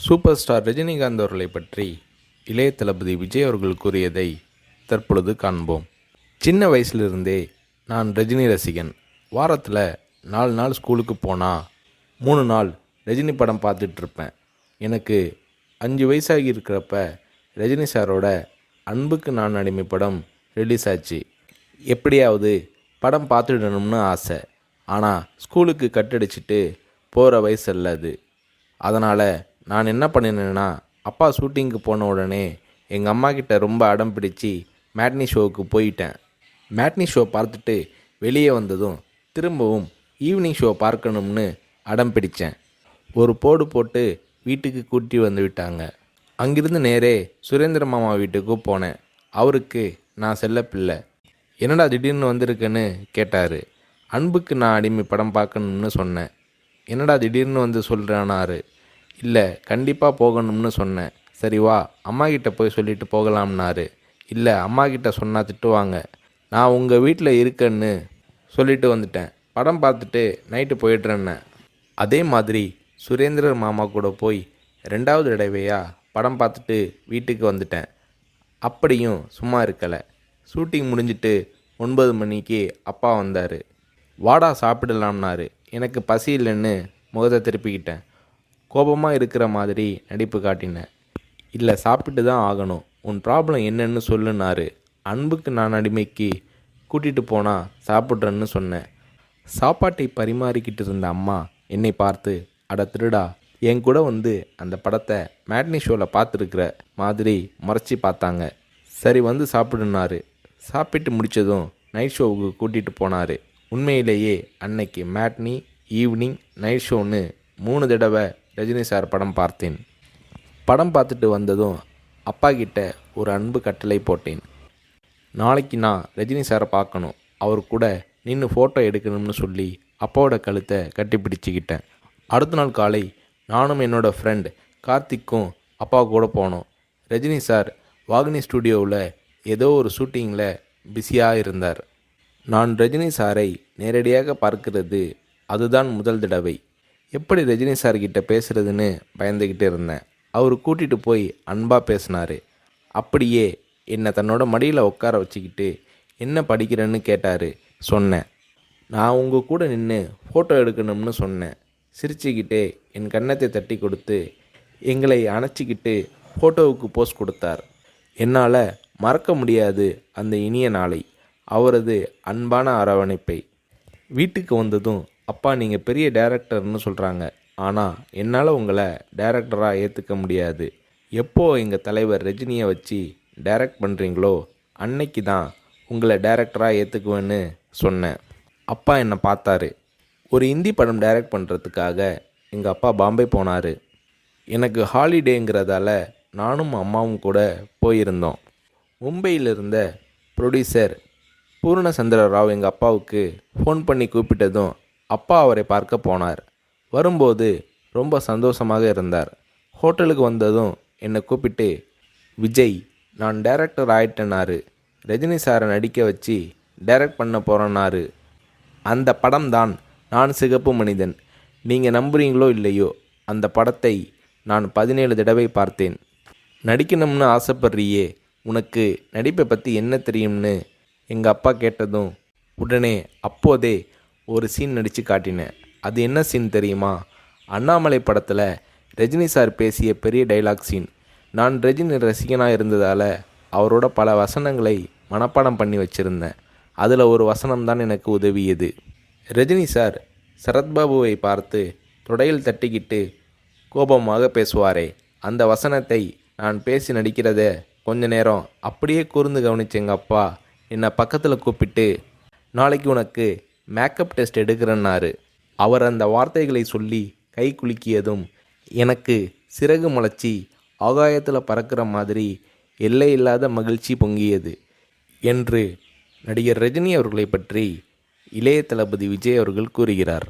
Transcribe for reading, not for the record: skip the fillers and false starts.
Super star Rajinikanth அவர்களை பற்றி இளைய தளபதி விஜய் அவர்கள் கூறியதை தற்பொழுது காண்போம். சின்ன வயசுலிருந்தே நான் ரஜினி ரசிகன். வாரத்தில் 4 நாள் ஸ்கூலுக்கு போனால் 3 நாள் ரஜினி படம் பார்த்துட்ருப்பேன். எனக்கு 5 வயசாகி இருக்கிறப்ப ரஜினி சாரோட அன்புக்கு நான் அடிமை படம் ரிலீஸ் ஆச்சு. எப்படியாவது படம் பார்த்துடணும்னு ஆசை. ஆனால் ஸ்கூலுக்கு கட்டடிச்சிட்டு போகிற வயசு அல்ல அது. அதனால் நான் என்ன பண்ணினேன்னா, அப்பா ஷூட்டிங்க்கு போன உடனே எங்கள் அம்மா கிட்ட ரொம்ப அடம் பிடிச்சி மேட்னி ஷோவுக்கு போயிட்டேன். மேட்னி ஷோ பார்த்துட்டு வெளியே வந்ததும் திரும்பவும் ஈவினிங் ஷோ பார்க்கணும்னு அடம் பிடித்தேன். ஒரு போடு போட்டு வீட்டுக்கு கூட்டி வந்து விட்டாங்க. அங்கிருந்து நேரே சுரேந்திர மாமா வீட்டுக்கு போனேன். அவருக்கு நான் செல்ல பிள்ளை. என்னடா திடீர்னு வந்திருக்கேன்னு கேட்டார். அன்புக்கு நான் அடிமை படம் பார்க்கணும்னு சொன்னேன். என்னடா திடீர்னு வந்து சொல்கிறானாரு. இல்லை, கண்டிப்பாக போகணும்னு சொன்னேன். சரி வா, அம்மா கிட்ட போய் சொல்லிட்டு போகலாம்னாரு. இல்லை, அம்மா கிட்ட சொன்னால் திட்டுவாங்க. நான் உங்கள் வீட்டில் இருக்கேன்னு சொல்லிட்டு வந்துட்டேன். படம் பார்த்துட்டு நைட்டு போயிடுறேன்னு. அதே மாதிரி சுரேந்திரர் மாமா கூட போய் 2வது தடவையாக படம் பார்த்துட்டு வீட்டுக்கு வந்துட்டேன். அப்படியும் சும்மா இருக்கலை. ஷூட்டிங் முடிஞ்சிட்டு 9 மணிக்கு அப்பா வந்தார். வாடா சாப்பிடலாம்னாரு. எனக்கு பசி இல்லைன்னு முகத்தை திருப்பிக்கிட்டேன். கோபமாக இருக்கிற மாதிரி நடிப்பு காட்டினேன். இல்லை, சாப்பிட்டு தான் ஆகணும். உன் ப்ராப்ளம் என்னன்னு சொல்லுனாரு. அன்புக்கு நான் அடிமைக்கு கூட்டிகிட்டு போனால் சாப்பிட்றேன்னு சொன்னேன். சாப்பாட்டை பரிமாறிக்கிட்டு இருந்த அம்மா என்னை பார்த்து, அட திருடா, என் கூட வந்து அந்த படத்தை மேட்னி ஷோவில் பார்த்துருக்குற மாதிரி முறைச்சி பார்த்தாங்க. சரி வந்து சாப்பிடுனாரு. சாப்பிட்டு முடித்ததும் நைட் ஷோவுக்கு கூட்டிகிட்டு போனார். உண்மையிலேயே அன்னைக்கு மேட்னி, ஈவினிங், நைட் ஷோன்னு 3 தடவை ரஜினி சார் படம் பார்த்தேன். படம் பார்த்துட்டு வந்ததும் அப்பா கிட்ட ஒரு அன்பு கட்டளை போட்டேன். நாளைக்கு நான் ரஜினி சாரை பார்க்கணும், அவர் கூட நின்று ஃபோட்டோ எடுக்கணும்னு சொல்லி அப்பாவோட கழுத்தை கட்டி பிடிச்சிக்கிட்டேன். அடுத்த நாள் காலை நானும் என்னோடய ஃப்ரெண்ட் கார்த்திக்கும் அப்பா கூட போனோம். ரஜினி சார் வாகினி ஸ்டுடியோவில் ஏதோ ஒரு ஷூட்டிங்கில் பிஸியாக இருந்தார். நான் ரஜினி சாரை நேரடியாக பார்க்கிறது அதுதான் முதல் தடவை. எப்படி ரஜினி சார்கிட்ட பேசுகிறதுன்னு பயந்துக்கிட்டு இருந்தேன். அவர் கூட்டிகிட்டு போய் அன்பாக பேசினார். அப்படியே என்னை தன்னோட மடியில் உட்கார வச்சுக்கிட்டு என்ன படிக்கிறேன்னு கேட்டார். சொன்னேன், நான் உங்கள் கூட நின்று ஃபோட்டோ எடுக்கணும்னு சொன்னேன். சிரிச்சுக்கிட்டே என் கன்னத்தை தட்டி கொடுத்து எங்களை அணைச்சிக்கிட்டு ஃபோட்டோவுக்கு போஸ் கொடுத்தார். என்னால் மறக்க முடியாது அந்த இனிய நாளை, அவரது அன்பான அரவணைப்பை. வீட்டுக்கு வந்ததும், அப்பா நீங்கள் பெரிய டைரக்டர்னு சொல்கிறாங்க, ஆனால் என்னால் உங்களை டைரக்டராக ஏற்றுக்க முடியாது. எப்போ எங்கள் தலைவர் ரஜினியை வச்சு டைரக்ட் பண்ணுறீங்களோ அன்னைக்கு தான் உங்களை டைரக்டராக ஏற்றுக்குவேன்னு சொன்னேன். அப்பா என்னை பார்த்தாரு. ஒரு ஹிந்தி படம் டைரக்ட் பண்ணுறதுக்காக எங்கள் அப்பா பாம்பே போனார். எனக்கு ஹாலிடேங்கிறதால நானும் அம்மாவும் கூட போயிருந்தோம். மும்பையில் இருந்த ப்ரொடியூசர் பூர்ணச்சந்திர ராவ் எங்கள் அப்பாவுக்கு ஃபோன் பண்ணி கூப்பிட்டதும் அப்பா அவரை பார்க்க போனார். வரும்போது ரொம்ப சந்தோஷமாக இருந்தார். ஹோட்டலுக்கு வந்ததும் என்னை கூப்பிட்டு, விஜய், நான் டைரக்டர் ஆயிட்டேனாரு. ரஜினி சாரை நடிக்க வச்சு டைரக்ட் பண்ண போகிறேன்னாரு. அந்த படம் தான் நான் சிகப்பு மனிதன். நீங்கள் நம்புறீங்களோ இல்லையோ, அந்த படத்தை நான் 17 தடவை பார்த்தேன். நடிக்கணும்னு ஆசைப்படுறியே, உனக்கு நடிப்பை பற்றி என்ன தெரியும்னு எங்கள் அப்பா கேட்டதும் உடனே அப்போதே ஒரு சீன் நடித்து காட்டினேன். அது என்ன சீன் தெரியுமா? அண்ணாமலை படத்தில் ரஜினி சார் பேசிய பெரிய டைலாக் சீன். நான் ரஜினி ரசிகனாக இருந்ததால் அவரோட பல வசனங்களை மனப்பாடம் பண்ணி வச்சுருந்தேன். அதில் ஒரு வசனம் தான் எனக்கு உதவியது. ரஜினி சார் சரத்பாபுவை பார்த்து தொடையில் தட்டிக்கிட்டு கோபமாக பேசுவாரே, அந்த வசனத்தை நான் பேசி நடிக்கிறத கொஞ்ச நேரம் அப்படியே கூர்ந்து கவனிச்ச எங்கள் அப்பா என்னை பக்கத்தில் கூப்பிட்டு, நாளைக்கு உனக்கு மேக்கப் டெஸ்ட் எடுக்கிறேன்னாரு. அவர் அந்த வார்த்தைகளை சொல்லி கை குலுக்கியதும் எனக்கு சிறகு முளைச்சி ஆகாயத்தில் பறக்கிற மாதிரி எல்லையில்லாத மகிழ்ச்சி பொங்கியது என்று நடிகர் ரஜினி அவர்களை பற்றி இளைய தளபதி விஜய் அவர்கள் கூறுகிறார்.